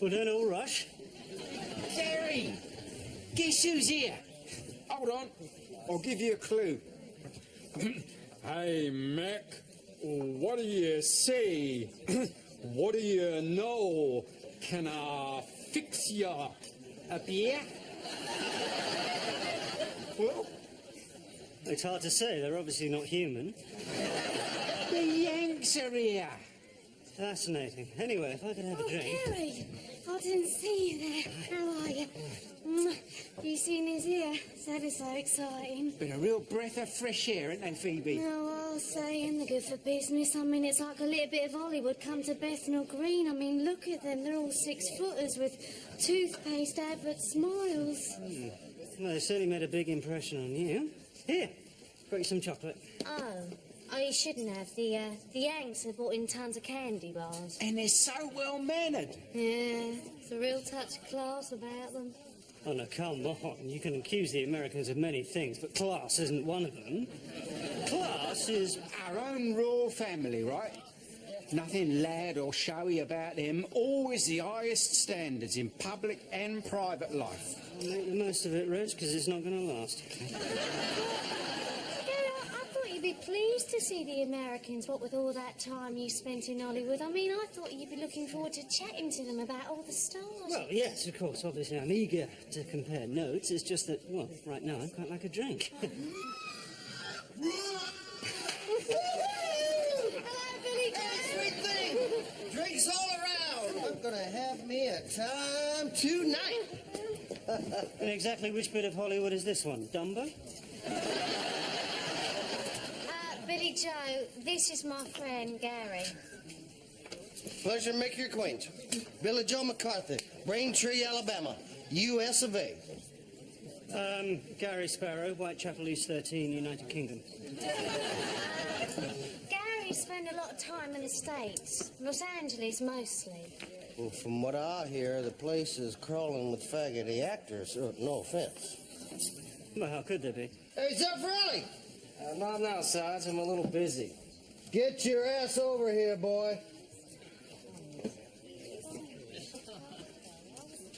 Well, don't all rush. Gary! Guess who's here? Hold on, I'll give you a clue. Hey, Mac, what do you say? What do you know? Can I fix ya? A beer? Well, It's hard to say. They're obviously not human. The Yanks are here. Fascinating. Anyway, if I could have a drink... Gary, I didn't see you there. How are you? You seen us here? That is so exciting. Been a real breath of fresh air, ain't they, Phoebe? No, I'll say, they're good for business. I mean, it's like a little bit of Hollywood come to Bethnal Green. I mean, look at them. They're all 6-footers with toothpaste advert smiles. Well, they certainly made a big impression on you. Here, got you some chocolate. Oh, you shouldn't have. The Yanks have brought in tons of candy bars. And they're so well-mannered. Yeah, it's a real touch of class about them. Oh, no, come on. You can accuse the Americans of many things, but class isn't one of them. Class is... Our own royal family, right? Nothing loud or showy about them. Always the highest standards in public and private life. I'll make the most of it, Reg, because it's not going to last. You'd be pleased to see the Americans, what with all that time you spent in Hollywood. I mean, I thought you'd be looking forward to chatting to them about all the stars. Well, yes, of course. Obviously, I'm eager to compare notes. It's just that, well, right now, I'd quite like a drink. Sweet thing! Drinks all around! I'm gonna have me a time tonight! And exactly which bit of Hollywood is this one? Dumbo? Billy Joe, this is my friend, Gary. Pleasure to make your acquaintance. Billy Joe McCarthy, Braintree, Alabama, U.S. of A. Gary Sparrow, Whitechapel, E13, United Kingdom. Gary spent a lot of time in the States. Los Angeles, mostly. Well, from what I hear, the place is crawling with faggoty actors. No offense. Well, how could there be? Hey, Zeffirelli! Not now, Sarge. I'm a little busy. Get your ass over here, boy.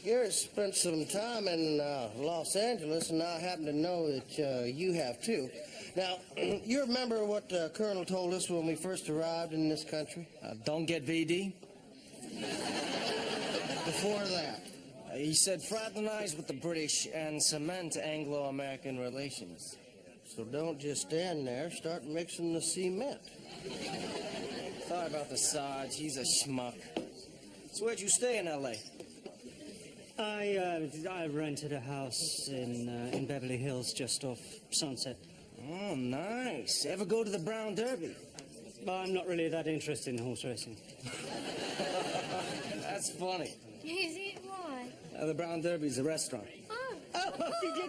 Garrett spent some time in Los Angeles, and I happen to know that you have too. Now, you remember what the Colonel told us when we first arrived in this country? Don't get VD. Before that? He said fraternize with the British and cement Anglo-American relations. So don't just stand there, start mixing the cement. Sorry about the Sarge. He's a schmuck. So where'd you stay in L.A.? I rented a house in Beverly Hills just off Sunset. Oh, nice. Ever go to the Brown Derby? I'm not really that interested in horse racing. That's funny. Is it? Why? The Brown Derby's a restaurant. Oh,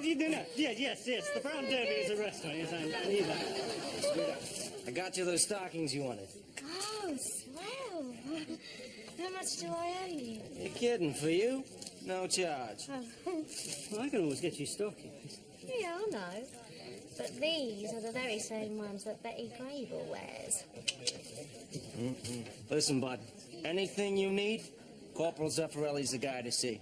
you do know. Yes. The Brown Derby is a restaurant. Yes, I knew that. I got you those stockings you wanted. Oh, swell. How much do I owe you? You're kidding. For you? No charge. Well, I can always get you stockings. Yeah, I know. But these are the very same ones that Betty Grable wears. Listen, bud. Anything you need, Corporal Zeffirelli's the guy to see.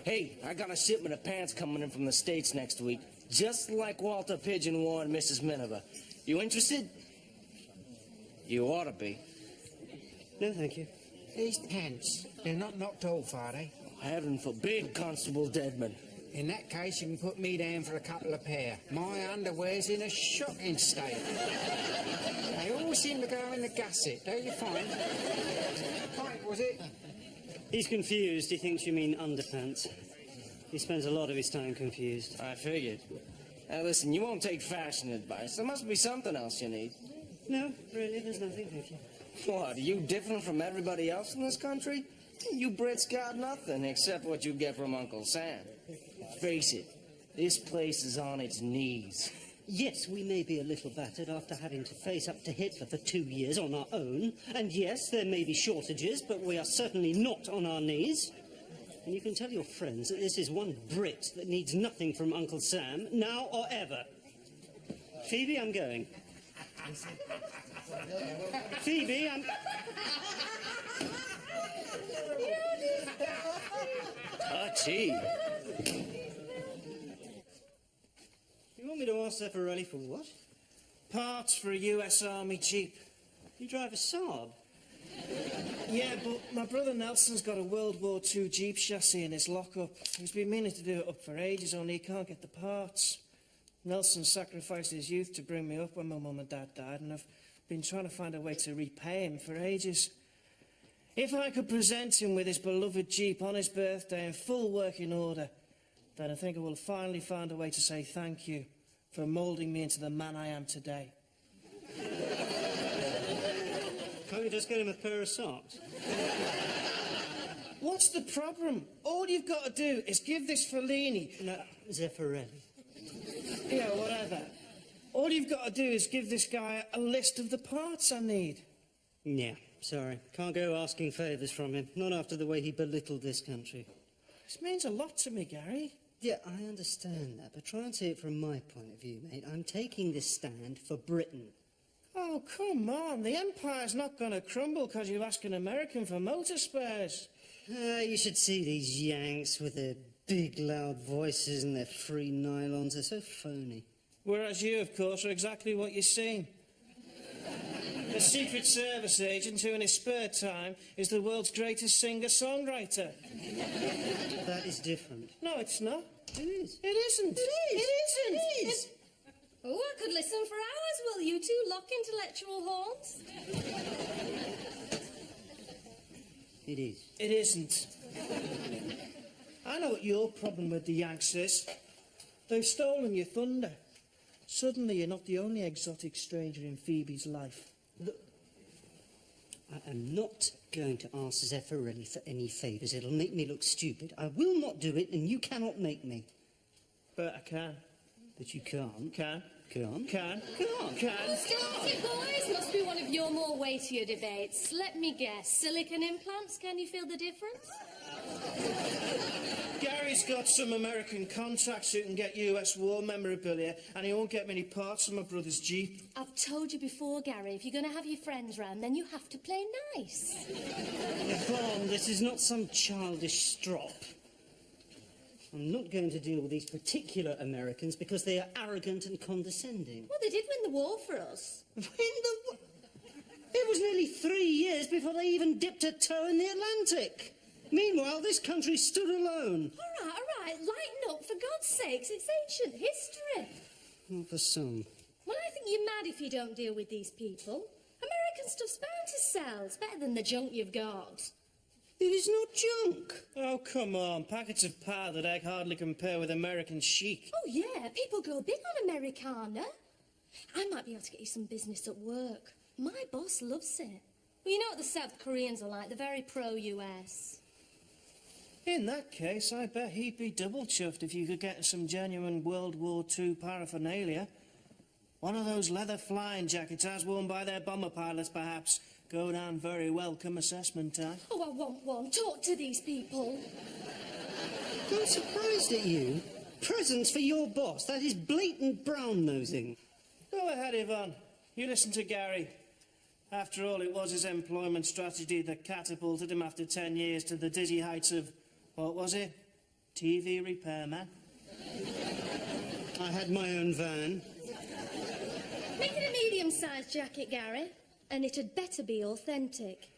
Hey, I got a shipment of pants coming in from the States next week, just like Walter Pigeon warned Mrs. Miniver. You interested? You ought to be. No, thank you. These pants, they're not knocked off, are they? Heaven forbid, Constable Deadman. In that case, you can put me down for a couple of pair. My underwear's in a shocking state. They all seem to go in the gusset, don't you find? Right, was it? He's confused. He thinks you mean underpants. He spends a lot of his time confused. I figured. Now listen, you won't take fashion advice. There must be something else you need. No, really, there's nothing, thank you. What, are you different from everybody else in this country? You Brits got nothing except what you get from Uncle Sam. Face it, this place is on its knees. Yes, we may be a little battered after having to face up to Hitler for 2 years on our own. And yes, there may be shortages, but we are certainly not on our knees. And you can tell your friends that this is one Brit that needs nothing from Uncle Sam, now or ever. Phoebe, I'm going. Phoebe, I'm... Touchy. You want me to ask Zeffirelli for what? Parts for a US Army Jeep. You drive a Saab? Yeah, but my brother Nelson's got a World War II Jeep chassis in his lockup. He's been meaning to do it up for ages, only he can't get the parts. Nelson sacrificed his youth to bring me up when my mum and dad died, and I've been trying to find a way to repay him for ages. If I could present him with his beloved Jeep on his birthday in full working order, then I think I will finally find a way to say thank you for moulding me into the man I am today. Can't you just get him a pair of socks? What's the problem? All you've got to do is give this Fellini... No, Zeffirelli. Yeah, whatever. All you've got to do is give this guy a list of the parts I need. Yeah, sorry. Can't go asking favours from him. Not after the way he belittled this country. This means a lot to me, Gary. Yeah, I understand that, but try and see it from my point of view, mate. I'm taking this stand for Britain. Oh, come on. The Empire's not going to crumble because you ask an American for motor spares. You should see these Yanks with their big, loud voices and their free nylons. They're so phony. Whereas you, of course, are exactly what you've seen. A Secret Service agent who, in his spare time, is the world's greatest singer-songwriter. That is different. No, it's not. It is. It isn't. It is. It isn't. It is. Oh, I could listen for hours, will you two lock intellectual horns? It is. It isn't. I know what your problem with the Yanks is. They've stolen your thunder. Suddenly you're not the only exotic stranger in Phoebe's life. Look, I am not going to ask Zeffirelli for any favours. It'll make me look stupid. I will not do it, and you cannot make me. But I can. But you can't. Can. Can't. Can. Can't. Can. Stop it, boys. Must be one of your more weightier debates. Let me guess. Silicon implants, can you feel the difference? Gary's got some American contacts who can get US war memorabilia, and he won't get many parts from my brother's Jeep. I've told you before, Gary, if you're going to have your friends round, then you have to play nice. Bon, this is not some childish strop. I'm not going to deal with these particular Americans because they are arrogant and condescending. Well, they did win the war for us. It was nearly 3 years before they even dipped a toe in the Atlantic. Meanwhile, this country stood alone. All right, lighten up, for God's sakes. It's ancient history. Well, for some. Well, I think you're mad if you don't deal with these people. American stuff's bound to sell. It's better than the junk you've got. It is not junk. Oh, come on. Packets of powdered egg hardly compare with American chic. Oh, yeah, people go big on Americana. I might be able to get you some business at work. My boss loves it. Well, you know what the South Koreans are like. They're very pro-US. In that case, I bet he'd be double chuffed if you could get some genuine World War II paraphernalia. One of those leather flying jackets as worn by their bomber pilots, perhaps. Go down very well come assessment time. Oh, I want one. Talk to these people. I'm surprised at you. Presents for your boss. That is blatant brown-nosing. Go ahead, Yvonne. You listen to Gary. After all, it was his employment strategy that catapulted him after 10 years to the dizzy heights of, what was it? TV repairman. I had my own van. Make it a medium-sized jacket, Gary. And it'd better be authentic.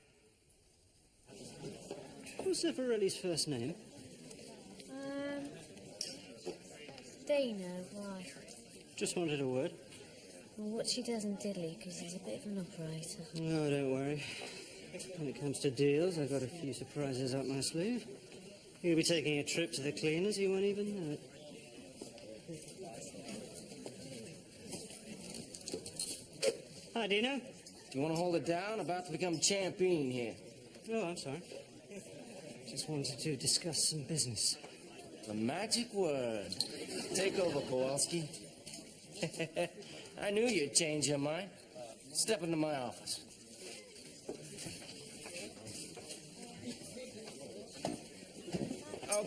What's Zeffirelli's first name? Dana, why? Just wanted a word. Well, what she does in diddly, because he's a bit of an operator. No, don't worry. When it comes to deals, I've got a few surprises up my sleeve. You'll be taking a trip to the cleaners, you won't even know it. Hi, Dino. Do you want to hold it down? About to become champion here. Oh, I'm sorry. Just wanted to discuss some business. The magic word. Take over, Kowalski. I knew you'd change your mind. Step into my office.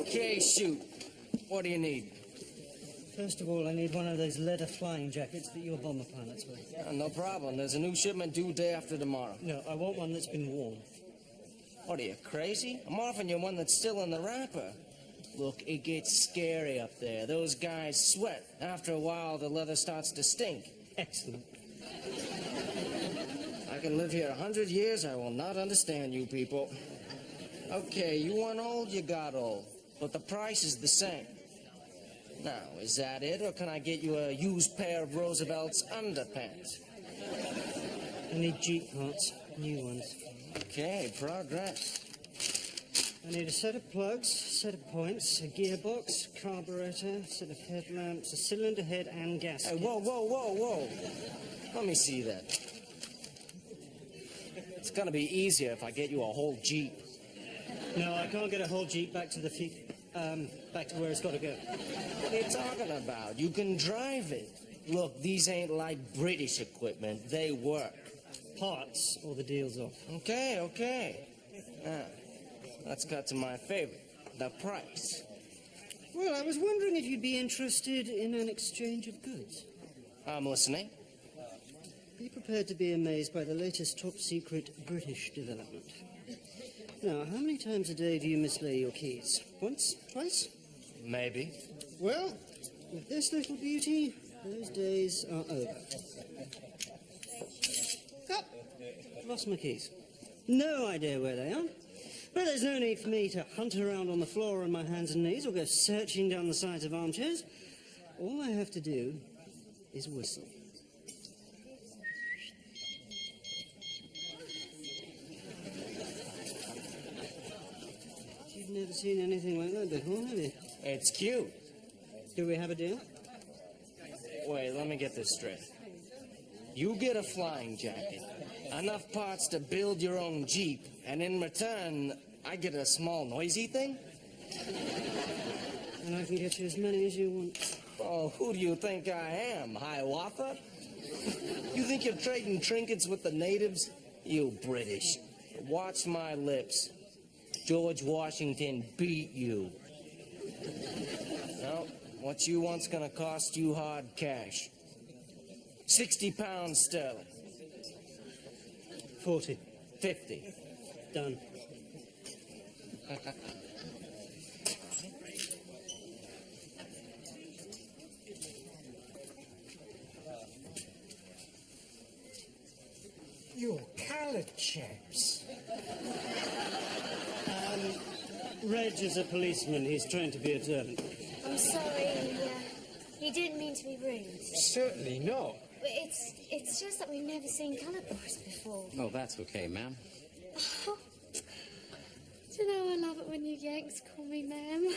Okay, shoot. What do you need? First of all, I need one of those leather flying jackets that your bomber pilots wear. No problem. There's a new shipment due day after tomorrow. No, I want one that's been worn. What are you, crazy? I'm offering you one that's still in the wrapper. Look, it gets scary up there. Those guys sweat. After a while, the leather starts to stink. Excellent. I can live here 100 years, I will not understand you people. Okay, you want old, you got old. But the price is the same. Now, is that it, or can I get you a used pair of Roosevelt's underpants? I need Jeep parts, new ones. Okay, progress. I need a set of plugs, set of points, a gearbox, carburetor, set of headlamps, a cylinder head, and gasket. Hey, whoa. Let me see that. It's gonna be easier if I get you a whole Jeep. No, I can't get a whole Jeep back to back to where it's got to go. What are you talking about? You can drive it. Look, these ain't like British equipment. They work. Parts, or the deal's off. Okay. Now, let's cut to my favorite, the price. Well, I was wondering if you'd be interested in an exchange of goods. I'm listening. Be prepared to be amazed by the latest top-secret British development. Now, how many times a day do you mislay your keys? Once? Twice? Maybe. Well, with this little beauty, those days are over. Oh, lost my keys. No idea where they are. But there's no need for me to hunt around on the floor on my hands and knees or go searching down the sides of armchairs. All I have to do is whistle. You've never seen anything like that before, have you? It's cute. Do we have a deal? Wait, let me get this straight. You get a flying jacket, enough parts to build your own Jeep, and in return, I get a small noisy thing? And I can get you as many as you want. Oh, who do you think I am, Hiawatha? You think you're trading trinkets with the natives? You British. Watch my lips. George Washington beat you. No, what you want's gonna cost you hard cash. 60 pounds sterling. 40. 50. Done. You're coloured chaps. Reg is a policeman. He's trying to be observant. I'm sorry, he didn't mean to be rude. Certainly not. But it's just that we've never seen colour bars before. Oh, that's okay, ma'am. Oh, do you know I love it when you Yanks call me ma'am?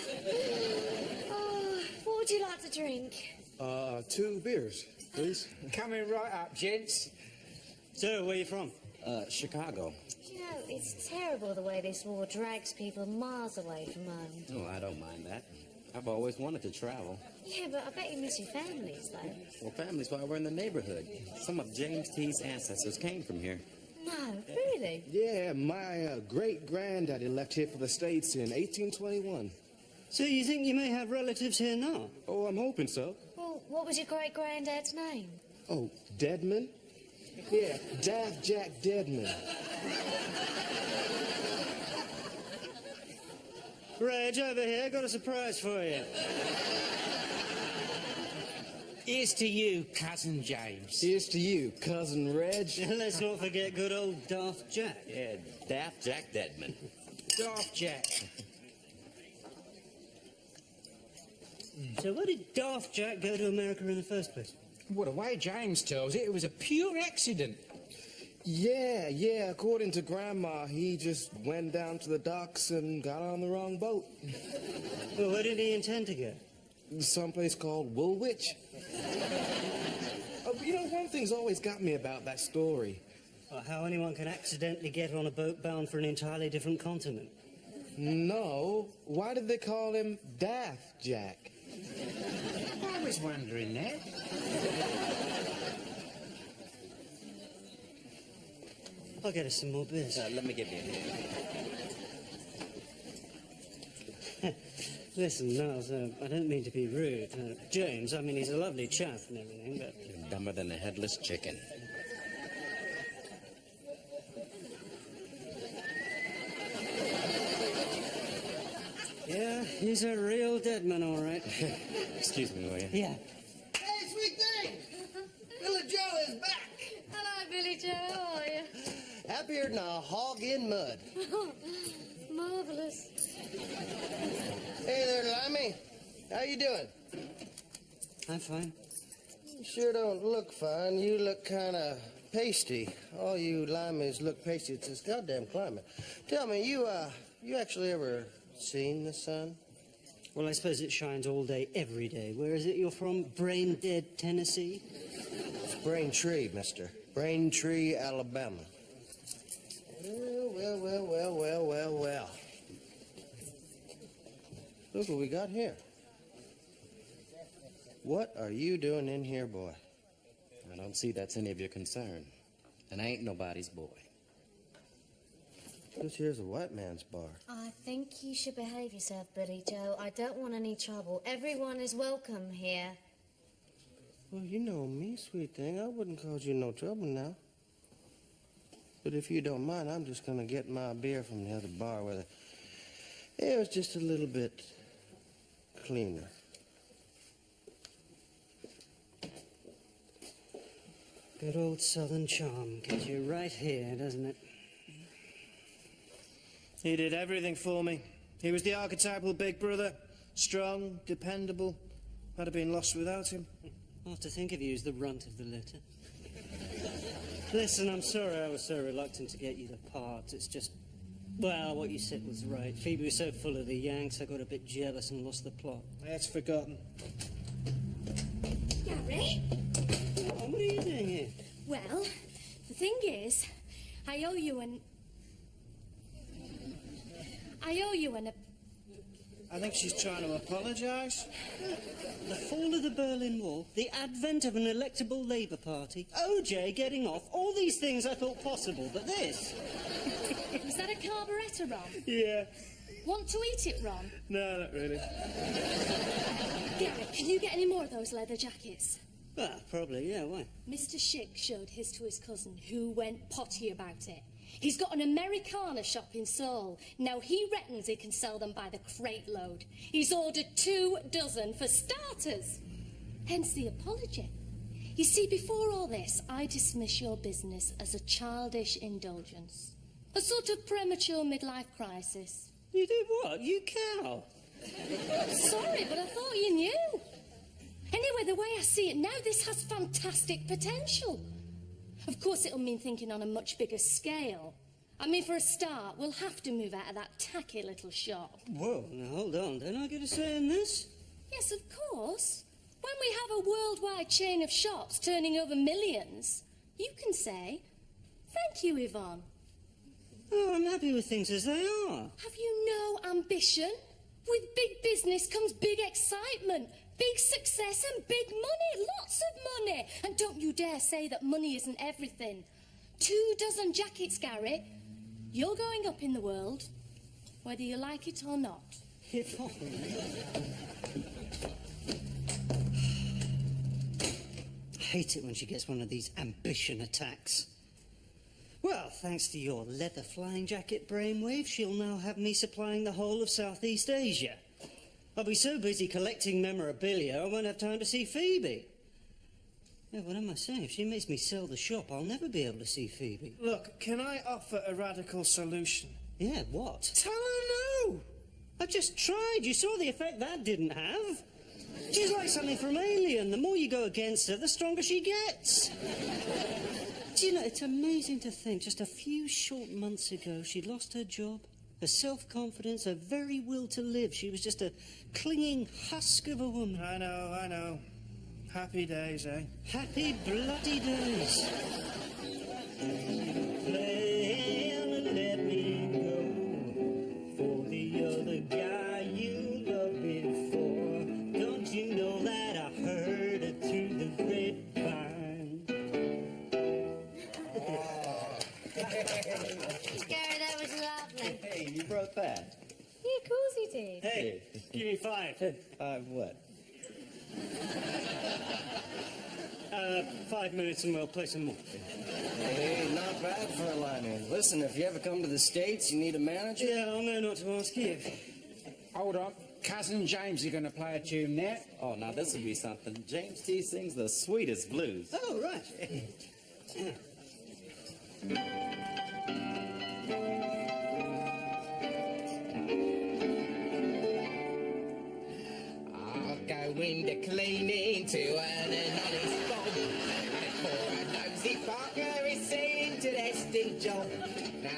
Oh, what would you like to drink? 2 beers, please. Coming right up, gents. So, where are you from? Chicago. You know, it's terrible the way this war drags people miles away from home. Oh, I don't mind that. I've always wanted to travel. Yeah, but I bet you miss your families, though. Well, family's why we're in the neighborhood. Some of James T's ancestors came from here. No, really? Yeah, my great-granddaddy left here for the States in 1821. So you think you may have relatives here now? Oh, I'm hoping so. Well, what was your great-granddad's name? Oh, Deadman? Yeah, Daft Jack Deadman. Reg, over here, got a surprise for you. Here's to you, Cousin James. Here's to you, Cousin Reg. Let's not forget good old Daft Jack. Yeah, Daft Jack Deadman. Daft Jack. So why did Daft Jack go to America in the first place? Well, the way James tells it was a pure accident. Yeah, according to Grandma, he just went down to the docks and got on the wrong boat. Well, where did he intend to go? Someplace called Woolwich. Oh, you know, one thing's always got me about that story. How anyone can accidentally get on a boat bound for an entirely different continent. No, why did they call him Daft Jack? I was wondering that. I'll get us some more beers. Let me give you a hand. Listen, Niles, I don't mean to be rude. James, I mean, he's a lovely chap and everything, but... You're dumber than a headless chicken. Yeah, he's a real dead man, all right. Excuse me, will you? Yeah. Hey, sweet thing! Billy Joe is back! Hello, Billy Joe. How are you? Happier than a hog in mud. Marvellous. Hey there, Limey. How you doing? I'm fine. You sure don't look fine. You look kind of pasty. All you limeys look pasty. It's this goddamn climate. Tell me, you actually ever seen the sun? Well, I suppose it shines all day, every day. Where is it you're from? Brain-dead Tennessee? It's Braintree, mister. Braintree, Alabama. Well. Look what we got here. What are you doing in here, boy? I don't see that's any of your concern. And I ain't nobody's boy. This here's a white man's bar. I think you should behave yourself, Billy Joe. I don't want any trouble. Everyone is welcome here. Well, you know me, sweet thing. I wouldn't cause you no trouble now. But if you don't mind, I'm just gonna get my beer from the other bar where the air is just a little bit cleaner. Good old Southern charm gets you right here, doesn't it? He did everything for me. He was the archetypal big brother. Strong, dependable. I'd have been lost without him. I'll have to think of you as the runt of the litter. Listen, I'm sorry I was so reluctant to get you the part. It's just, well, what you said was right. Phoebe was so full of the Yanks, I got a bit jealous and lost the plot. That's forgotten. Gary? Oh, what are you doing here? Well, the thing is, I owe you an... I think she's trying to apologise. The fall of the Berlin Wall, the advent of an electable Labour Party, OJ getting off, all these things I thought possible, but this... Was that a carburettor, Ron? Yeah. Want to eat it, Ron? No, not really. Gary, can you get any more of those leather jackets? Well, probably, yeah, why? Mr. Schick showed his to his cousin, who went potty about it. He's got an Americana shop in Seoul. Now, he reckons he can sell them by the crate load. He's ordered 24 for starters. Hence the apology. You see, before all this, I dismiss your business as a childish indulgence. A sort of premature midlife crisis. You did what? You cow? Sorry, but I thought you knew. Anyway, the way I see it now, this has fantastic potential. Of course, it'll mean thinking on a much bigger scale. I mean, for a start, we'll have to move out of that tacky little shop. Whoa, now hold on. Don't I get a say in this? Yes, of course. When we have a worldwide chain of shops turning over millions, you can say, thank you, Yvonne. Oh, I'm happy with things as they are. Have you no ambition? With big business comes big excitement, big success and big money, lots of money. And don't you dare say that money isn't everything. 24 jackets, Gary. You're going up in the world, whether you like it or not. I hate it when she gets one of these ambition attacks. Well, thanks to your leather flying jacket brainwave, she'll now have me supplying the whole of Southeast Asia. I'll be so busy collecting memorabilia, I won't have time to see Phoebe. Yeah, what am I saying? If she makes me sell the shop, I'll never be able to see Phoebe. Look, can I offer a radical solution? Yeah, what? Tell her no! I've just tried. You saw the effect that didn't have. She's like something from Alien. The more you go against her, the stronger she gets. Do you know, it's amazing to think just a few short months ago she'd lost her job, her self-confidence, her very will to live. She was just a clinging husk of a woman. I know. Happy days, eh? Happy bloody days. Well, let me go for the other guy you loved before. Don't you know that I heard it through the grapevine? Gary, that was lovely. Hey, you wrote that. Yeah, of course he did. Hey. Give me 5. 5 what? 5 minutes and we'll play some more. Hey, not bad for a liner. Listen, if you ever come to the States, you need a manager? Yeah, I'll know not to ask you. Hold on. Cousin James is going to play a tune now. Oh, now this will be something. James T sings the sweetest blues. Oh, right. I'll go in the cleaning to earn an honest bob. Before a nosy partner is seen to their stink job. Now,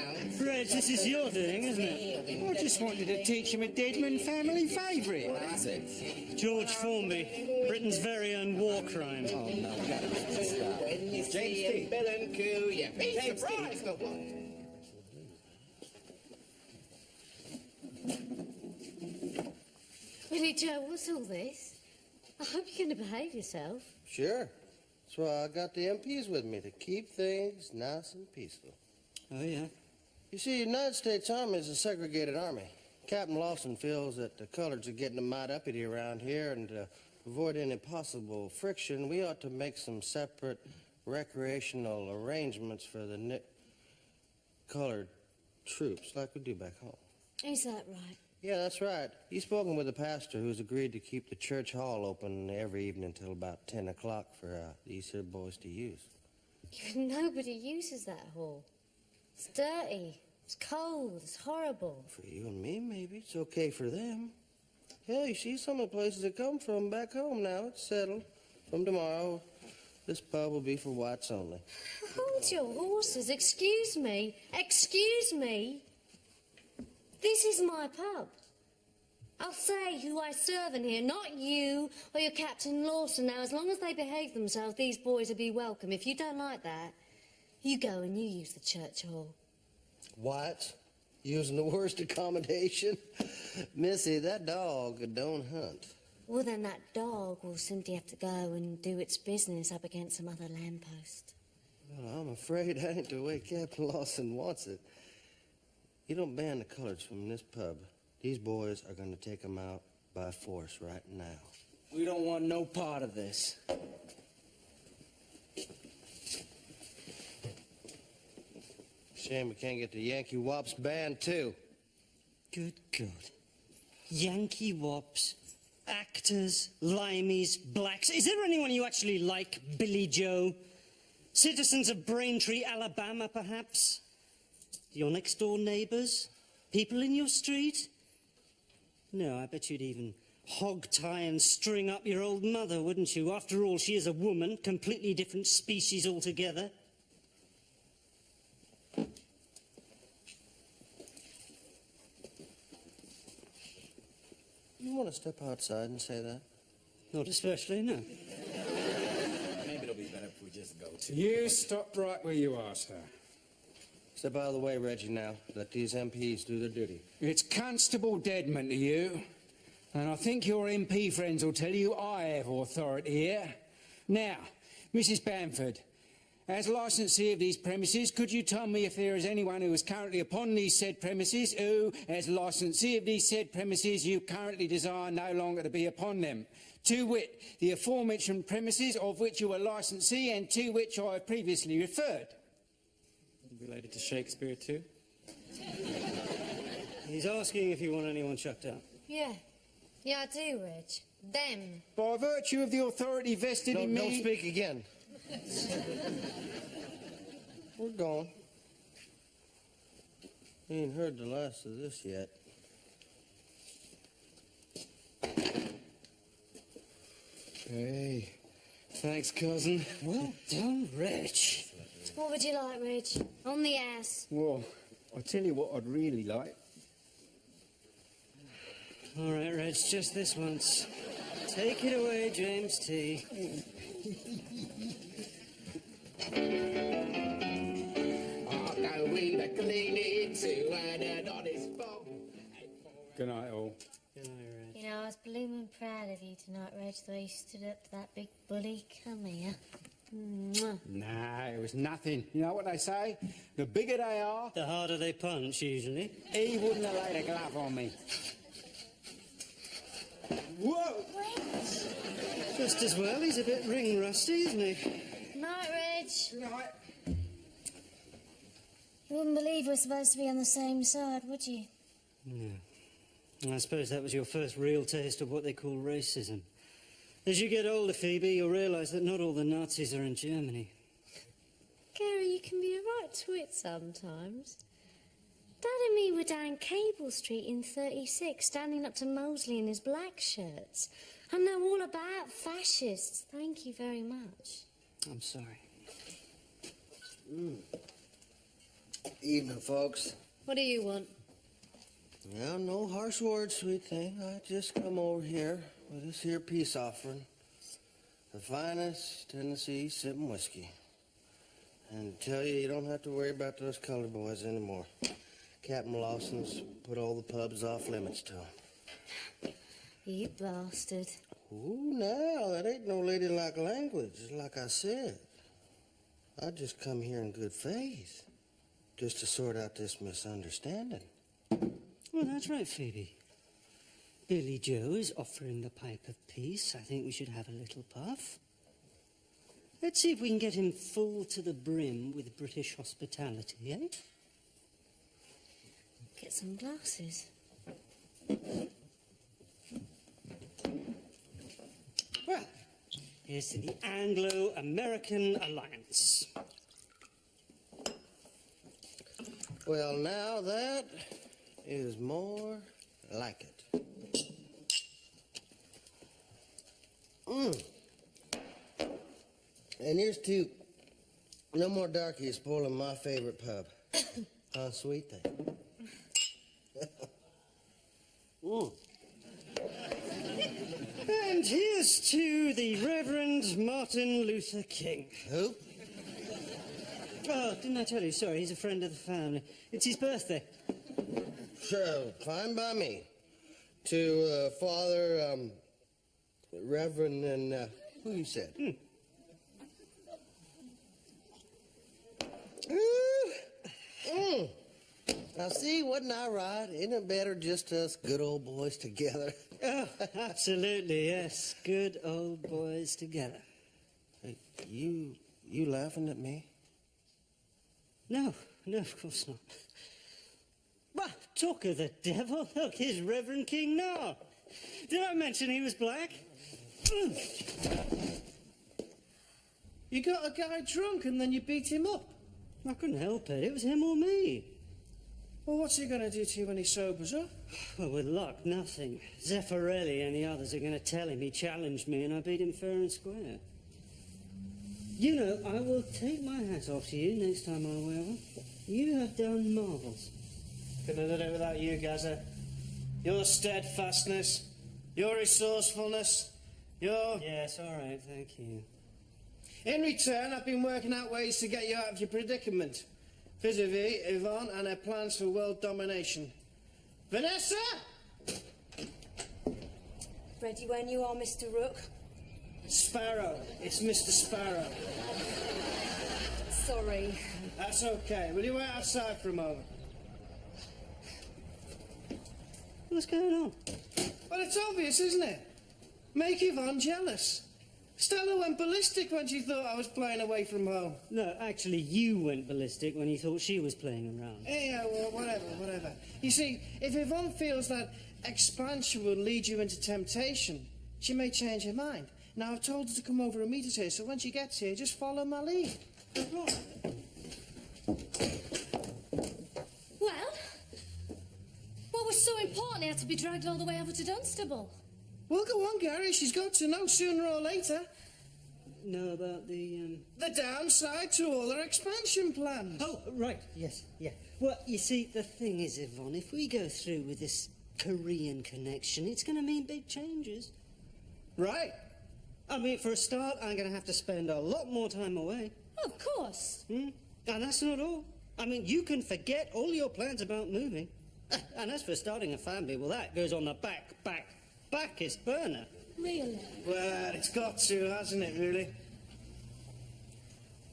Reg, this is your doing, isn't it? I just wanted to teach him a Deadman family favourite. What is it? George Formby, Britain's very own war crime. Oh, no, we gotta stop. when you James see T. a bill and coo, you be James T. surprised at what. Billy Joe, what's all this? I hope you're going to behave yourself. Sure. That's why I got the MPs with me, to keep things nice and peaceful. Oh, yeah? You see, the United States Army is a segregated army. Captain Lawson feels that the coloreds are getting a mite uppity around here, and to avoid any possible friction, we ought to make some separate recreational arrangements for the colored troops, like we do back home. Is that right? Yeah, that's right. He's spoken with the pastor, who's agreed to keep the church hall open every evening until about 10 o'clock for these here boys to use. Nobody uses that hall. It's dirty. It's cold. It's horrible. For you and me, maybe. It's okay for them. Hell, you see some of the places they come from back home now. It's settled. From tomorrow, this pub will be for whites only. Hold your horses. Excuse me. Excuse me. This is my pub. I'll say who I serve in here, not you or your Captain Lawson. Now, as long as they behave themselves, these boys will be welcome. If you don't like that, you go and you use the church hall. Whites? Using the worst accommodation? Missy, that dog don't hunt. Well, then that dog will simply have to go and do its business up against some other lamppost. Well, I'm afraid that ain't the way Captain Lawson wants it. You don't ban the coloreds from this pub. These boys are going to take them out by force right now. We don't want no part of this. Shame we can't get the Yankee Wops band, too. Good God. Yankee wops, actors, limeys, blacks. Is there anyone you actually like, Billy Joe? Citizens of Braintree, Alabama, perhaps? Your next-door neighbours? People in your street? No, I bet you'd even hog-tie and string up your old mother, wouldn't you? After all, she is a woman, completely different species altogether. You want to step outside and say that? Not especially, no. Maybe it'll be better if we just go to... You stop right where you are, sir. Step out of the way, Reggie, now. Let these MPs do their duty. It's Constable Deadman to you. And I think your MP friends will tell you I have authority here. Now, Mrs. Bamford, as licensee of these premises, could you tell me if there is anyone who is currently upon these said premises who, as licensee of these said premises, you currently desire no longer to be upon them? To wit, the aforementioned premises of which you are licensee and to which I have previously referred. Related to Shakespeare, too? He's asking if you want anyone chucked out. Yeah. Yeah, I do, Reg. Them. By virtue of the authority vested in me... Don't speak again. We're gone. You ain't heard the last of this yet. Hey, thanks, cousin. Well done, Reg. What would you like, Reg? On the ass. Well, I'll tell you what I'd really like. All right, Reg, just this once. Take it away, James T. I'll go in the cleaning to earn an honest bob. Good night, all. You know, I was blooming proud of you tonight, Reg, the way you stood up to that big bully. Come here. Mwah. Nah, it was nothing. You know what they say? The bigger they are, The harder they punch, usually. he wouldn't have laid a glove on me. Whoa! Just as well, he's a bit ring rusty, isn't he? Night, Reg. Good night. You wouldn't believe we're supposed to be on the same side, would you? No. I suppose that was your first real taste of what they call racism. As you get older, Phoebe, you'll realise that not all the Nazis are in Germany. Gary, you can be a right twit sometimes. Dad and me were down Cable Street in 36, standing up to Mosley in his black shirts. I know all about fascists. Thank you very much. I'm sorry. Evening, folks. What do you want? Well, no harsh words, sweet thing. I just come over here with this here peace offering. The finest Tennessee sipping whiskey. And tell you, you don't have to worry about those colored boys anymore. Captain Lawson's put all the pubs off limits to 'em. You bastard. Ooh, now, that ain't no ladylike language, like I said. I just come here in good faith, just to sort out this misunderstanding. Well, that's right, Phoebe. Billy Joe is offering the pipe of peace. I think we should have a little puff. Let's see if we can get him full to the brim with British hospitality, eh? Get some glasses. Well, here's to the Anglo-American Alliance. Well, now that is more like it. And here's to no more darkies spoiling my favorite pub. Huh, sweet thing. And here's to the Reverend Martin Luther King. Who? Oh, didn't I tell you? Sorry, he's a friend of the family. It's his birthday. Sure, fine by me. To Father, Reverend, and who you said? Now, see, wasn't I right? Isn't it better just us good old boys together? Oh, absolutely, yes. Good old boys together. Hey, you laughing at me? No, of course not. Well, talk of the devil. Look, here's Reverend King now. Did I mention he was black? You got a guy drunk and then you beat him up. I couldn't help it. It was him or me. Well, what's he going to do to you when he sobers up? Well, with luck, nothing. Zeffirelli and the others are going to tell him he challenged me and I beat him fair and square. You know, I will take my hat off to you next time I wear one. You have done marvels. Couldn't have done it without you, Gazza. Your steadfastness, your resourcefulness, your... Yes, all right, thank you. In return, I've been working out ways to get you out of your predicament. Vis-a-vis Yvonne and her plans for world domination. Vanessa! Ready when you are, Mr. Rook. Sparrow. It's Mr. Sparrow. Sorry. That's okay. Will you wait outside for a moment? What's going on? Well, it's obvious, isn't it? Make Yvonne jealous. Stella went ballistic when she thought I was playing away from home. No, actually, you went ballistic when you thought she was playing around. Yeah, well, whatever. You see, if Yvonne feels that expansion will lead you into temptation, she may change her mind. Now, I've told her to come over and meet us here, so when she gets here, just follow my lead. Well, what was so important it had to be dragged all the way over to Dunstable? Well, go on, Gary. She's got to know sooner or later. Know about the downside to all her expansion plans. Oh, right, yes, yeah. Well, you see, the thing is, Yvonne, if we go through with this Korean connection, it's going to mean big changes. Right. I mean, for a start, I'm going to have to spend a lot more time away. Of course. And that's not all. I mean, you can forget all your plans about moving. And as for starting a family, well, that goes on the backest burner. Really? Well, it's got to, hasn't it, really?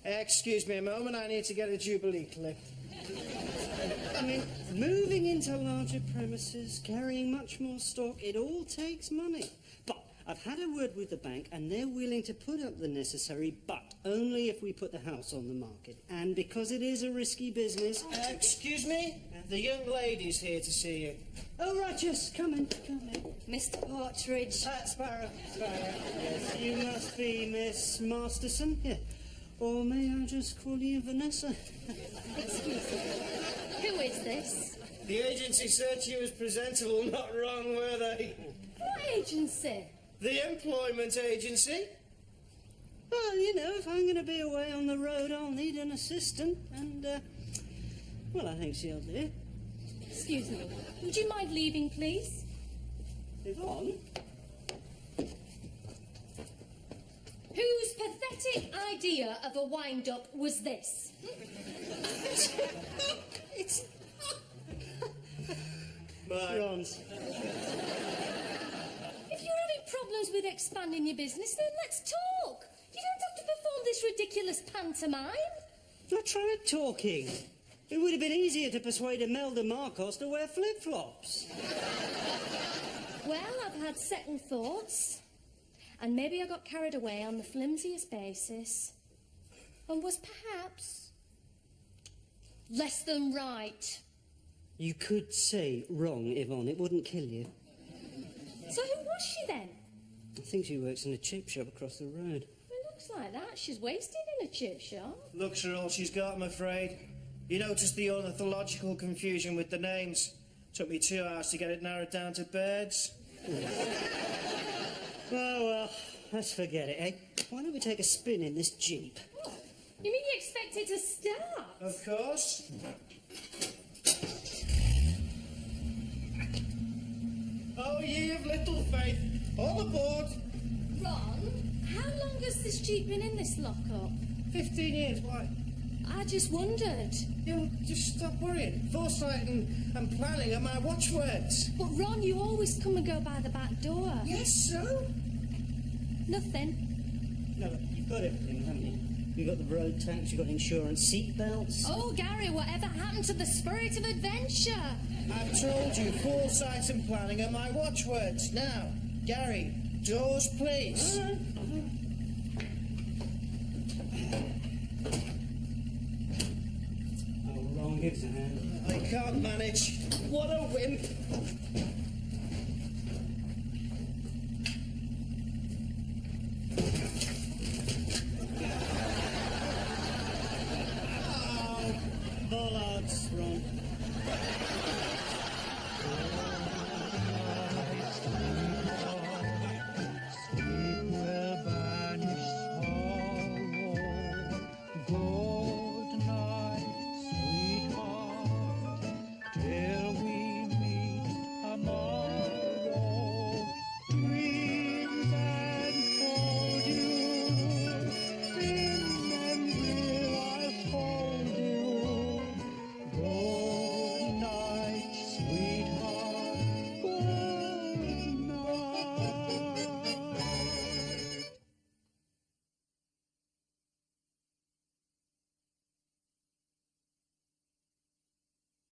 Excuse me a moment, I need to get a Jubilee clip. I mean, moving into larger premises, carrying much more stock, it all takes money. But I've had a word with the bank, and they're willing to put up the necessary, but only if we put the house on the market. And because it is a risky business... Excuse me? The young lady's here to see you. Oh, right, yes, come in, come in. Mr. Partridge. Sparrow. Yes, you must be Miss Masterson, yeah. Or may I just call you Vanessa? Excuse me. Who is this? The agency said she was presentable, not wrong, were they? What agency? The employment agency. Well, you know, if I'm going to be away on the road, I'll need an assistant, and, well, I think she'll do. Excuse me. Would you mind leaving, please? Yvonne? Whose pathetic idea of a wind-up was this? It's... Ron's. If you're having problems with expanding your business, then let's talk. You don't have to perform this ridiculous pantomime. I tried talking. It would have been easier to persuade Imelda Marcos to wear flip-flops. Well, I've had second thoughts. And maybe I got carried away on the flimsiest basis. And was perhaps less than right. You could say wrong, Yvonne. It wouldn't kill you. So who was she then? I think she works in a chip shop across the road. It looks like that. She's wasted in a chip shop. Looks are all she's got, I'm afraid. You noticed the ornithological confusion with the names. Took me 2 hours to get it narrowed down to birds. Oh, well, let's forget it, eh? Why don't we take a spin in this Jeep? What? You mean you expect it to start? Of course. Oh, ye of little faith. All aboard. Ron, how long has this Jeep been in this lockup? 15 years, why? I just wondered. Yeah, well, just stop worrying. Foresight and planning are my watchwords. But Ron, you always come and go by the back door. Yes, so? Nothing. No, but you've got everything, haven't you? You've got the road tax, you've got insurance, seat belts. Oh, Gary, whatever happened to the spirit of adventure? I've told you, foresight and planning are my watchwords. Now, Gary, doors, please. Oh, Ron gives a hand. I can't manage. What a wimp.